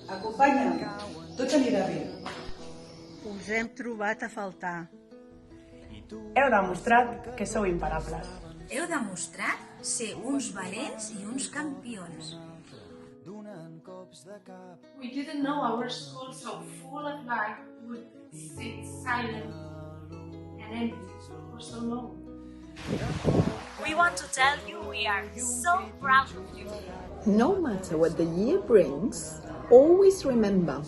Acompanya'm, tot anirà bé. Us hem trobat a faltar. Heu demostrat que sou imparables. Heu demostrat ser uns valents i uns campions. We didn't know our school so full of life would sit silent and empty for so long. We want to tell you we are so proud of you. No matter what the year brings, always remember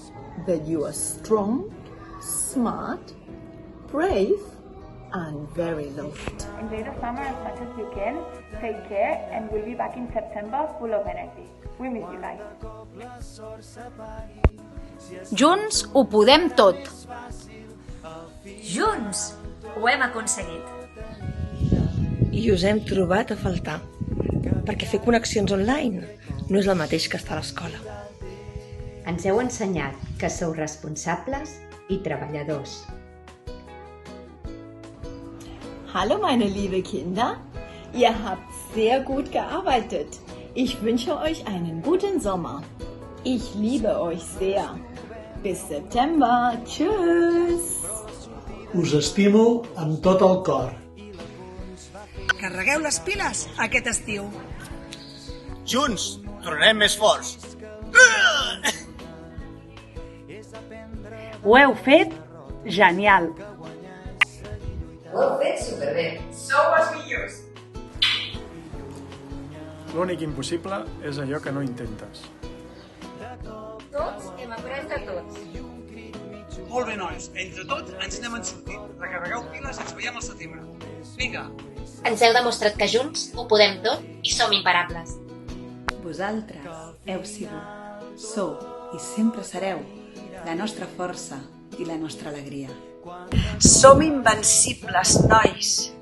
that you are strong, smart, brave, and very loved. Enjoy the summer as much as you can. Take care, and we'll be back in September full of energy. We miss you guys. Junts ho podem tot. Junts ho hem aconseguit. I us hem trobat a faltar, perquè fer connexions online no és el mateix que estar a l'escola. Ens heu ensenyat que sou responsables i treballadors. Hallo meine liebe Kinder, ihr habt sehr gut gearbeitet. Ich wünsche euch einen guten Sommer. Ich liebe euch sehr. Bis September. Tschüss. Us estimo amb tot el cor. Carregueu les piles aquest estiu. Junts tornarem més forts. Ho heu fet genial. Ho heu fet superbé. Sou els millors. L'únic impossible és allò que no intentes. Tots hem après de tots. Molt bé, nois. Entre tots ens n'hem sortit. Recarregueu piles i ens veiem al setembre. Vinga. Ens heu demostrat que junts ho podem tot i som imparables. Vosaltres heu sigut, sou i sempre sereu la nostra força i la nostra alegria. Som invencibles, nois.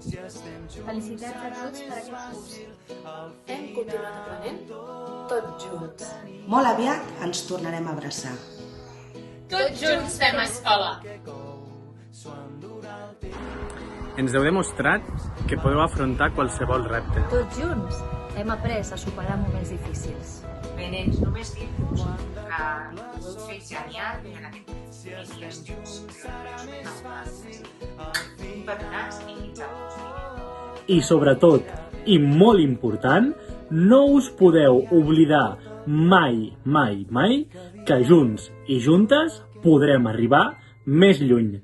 Felicitats a tots per aquest curs. Hem continuat aprenent tots junts. Molt aviat ens tornarem a abraçar. Tots junts fem escola. Ens heu demostrat que podeu afrontar qualsevol repte. Tots junts hem après a superar moments difícils. Nens, només dir-vos que ho heu fet genial en aquest dies junts. Un petonats i fins al curs vinent. I sobretot, i molt important, no us podeu oblidar mai, mai, mai que junts i juntes podrem arribar més lluny.